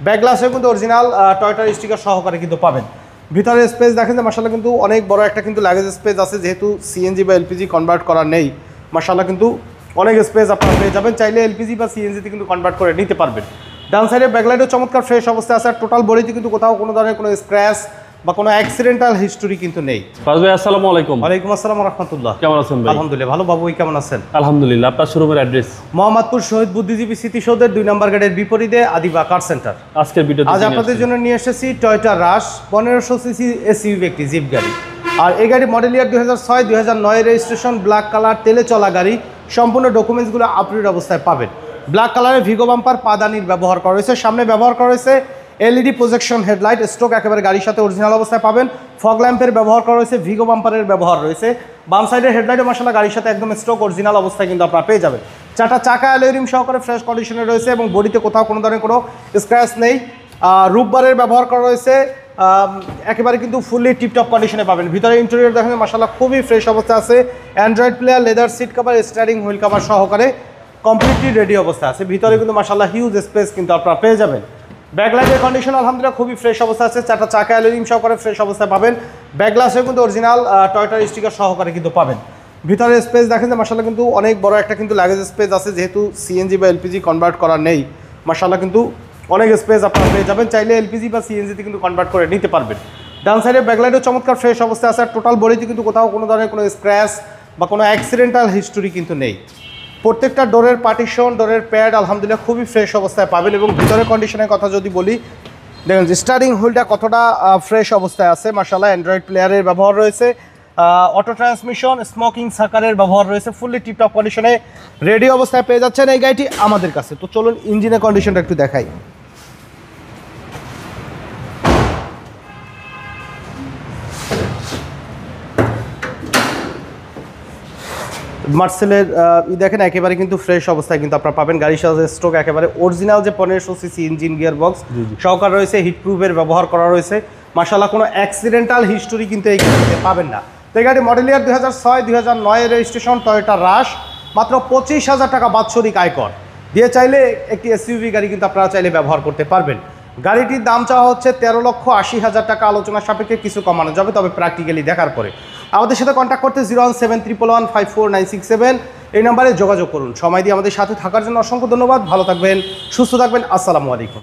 Back গ্লাসে কিন্তু original টয়োটার sticker সহকারে কিন্তু পাবেন। ভিতরে স্পেস দেখেন যে মাশাআল্লাহ কিন্তু অনেক বড় একটা কিন্তু লাগেজ স্পেস আছে, যেহেতু সিএনজি বা এলপিজি কনভার্ট করা নেই। মাশাআল্লাহ কিন্তু অনেক স্পেস আপনারা পেয়ে যাবেন, চাইলে এলপিজি বা সিএনজিতে কিন্তু কনভার্ট করে নিতে পারবেন। ডান সাইডে ব্যাকলাইটও চমৎকার ফ্রেশ অবস্থায় আছে, আর টোটাল বডিতে কিন্তু কোথাও কোনো ধরনের কোনো স্ক্র্যাচ বা কোনো অ্যাক্সিডেন্টাল হিস্টোরি কিন্তু নেই। ফারাজ ভাই আসসালামু আলাইকুম। ওয়ালাইকুম আসসালাম ওয়া রাহমাতুল্লাহ। কেমন আছেন ভাই? আলহামদুলিল্লাহ ভালো। বাবু কেমন আছেন? আলহামদুলিল্লাহ। আপনার শোরুমের অ্যাড্রেস? মোহাম্মদপুর শহীদ বুদ্ধিজীবী স্মৃতিসৌধের 2 নম্বর গেটের বিপরীতে আদিবা কার সেন্টার। আজকের ভিডিওতে আজ আপনাদের জন্য নিয়ে এসেছি টয়োটা রাশ 1500 সিসি এসইউভি একটি জিপ গাড়ি। আর এই গাড়ি মডেল ইয়ার 2006 2009 রেজিস্ট্রেশন, ব্ল্যাক কালার, তেলে চলা গাড়ি। সম্পূর্ণ ডকুমেন্টসগুলো আপডেট অবস্থায় পাবেন। ব্ল্যাক কালারের ভিগো বাম্পার, পাদানির ব্যবহার করা হয়েছে। সামনে ব্যবহার করা হয়েছে এলইডি প্রজেকশন হেডলাইট, স্ট্রোক একেবারে গাড়ির সাথে অরিজিনাল অবস্থায় পাবেন। ফগ ল্যাম্পের ব্যবহার করা হয়েছে, ভিগো বাম্পারের ব্যবহার রয়েছে। বাম সাইডের হেডলাইটও মাশাআল্লাহ গাড়ির সাথে একদম স্ট্রোক অরিজিনাল অবস্থায় কিন্তু আপনারা পেয়ে যাবেন। 4টা চাকা অ্যালয় রিম সহকারে ফ্রেশ কন্ডিশনে রয়েছে এবং বডিতে কোথাও কোনো ধরনের কোনো স্ক্র্যাচ নেই। রূপবারের ব্যবহার করা রয়েছে, একেবারে কিন্তু ফুললি টিপটপ কন্ডিশনে পাবেন। ভিতরে ইন্টেরিয়র দেখেন মাশাআল্লাহ খুবই ফ্রেশ অবস্থা আছে। Android player, leather seat cover, steering wheel cover সহকারে কমপ্লিটলি রেডি অবস্থা আছে। ভিতরে কিন্তু মাশাআল্লাহ হিউজ স্পেস কিন্তু আপনারা পেয়ে যাবেন। ব্যাকলাইটের কন্ডিশন আলহামদুলিল্লাহ খুবই ফ্রেশ অবস্থা আছে। 4টা চাকা অ্যালয় রিম সহকারে ফ্রেশ অবস্থায় পাবেন। ব্যাক গ্লাসে কিন্তু অরিজিনাল টয়োটার স্টিকার সহকারে কিন্তু পাবেন। ভিতরে স্পেস দেখেন যে মাশাআল্লাহ কিন্তু অনেক বড় একটা কিন্তু লাগেজ স্পেস আছে, যেহেতু সিএনজি বা এলপিজি কনভার্ট করা নেই। মাশাআল্লাহ কিন্তু অনেক স্পেস আপনারা পেয়ে যাবেন, চাইলে এলপিজি বা সিএনজিতে কিন্তু কনভার্ট করে নিতে পারবেন। ডান সাইডে ব্যাকলাইটও চমৎকার ফ্রেশ অবস্থা আছে, আর টোটাল বডিতে কিন্তু কোথাও কোনো ধরনের কোনো স্ক্র্যাচ বা কোনো অ্যাক্সিডেন্টাল হিস্টোরি কিন্তু নেই। প্রত্যেকটা ডোরের পার্টিশন, ডোরের প্যাড আলহামদুলিল্লাহ খুবই ফ্রেশ অবস্থায় পাবেন। এবং ভিতরের কন্ডিশনের কথা যদি বলি, দেখেন স্টারিং হুইলটা কতটা ফ্রেশ অবস্থায় আছে। মাশাআল্লাহ অ্যান্ড্রয়েড প্লেয়ারের ব্যবহার রয়েছে, অটো ট্রান্সমিশন, স্মোকিং সাকারের ব্যবহার রয়েছে। ফুললি টিপটপ কন্ডিশনে রেডি অবস্থায় পেয়ে যাচ্ছেন এই গাড়িটি আমাদের কাছে। তো চলুন ইঞ্জিনের কন্ডিশনটা একটু দেখাই। মার্সেলের দেখেন একেবারে কিন্তু ফ্রেশ অবস্থায় কিন্তু আপনারা পাবেন। গাড়ির সাথে স্ট্রোক একেবারে অরিজিনাল যে 1500 সিসি ইঞ্জিন, গিয়ার বক্স সহকার রয়েছে, হিট প্রুফের ব্যবহার করা রয়েছে। মাশাআল্লাহ কোনো অ্যাক্সিডেন্টাল হিস্টোরি কিন্তু এই গাড়িতে পাবেন না। তো এই গাড়ি মডেল ইয়ার 2006 2009 রেজিস্ট্রেশন, টয়োটা রাশ। মাত্র 25,000 টাকা বাৎসরিক আয়কর দিয়ে চাইলে একটি এসইউভি গাড়ি কিন্তু আপনারা চাইলে ব্যবহার করতে পারবেন। গাড়িটির দাম চাওয়া হচ্ছে 13,80,000 টাকা। আলোচনার সাপেক্ষে কিছু কমানো যাবে, তবে প্র্যাকটিক্যালি দেখার পরে। আমাদের সাথে কন্ট্যাক্ট করতে 01711154967 এই নাম্বারে যোগাযোগ করুন। সময় দিয়ে আমাদের সাথে থাকার জন্য অসংখ্য ধন্যবাদ। ভালো থাকবেন, সুস্থ থাকবেন। আসসালামু আলাইকুম।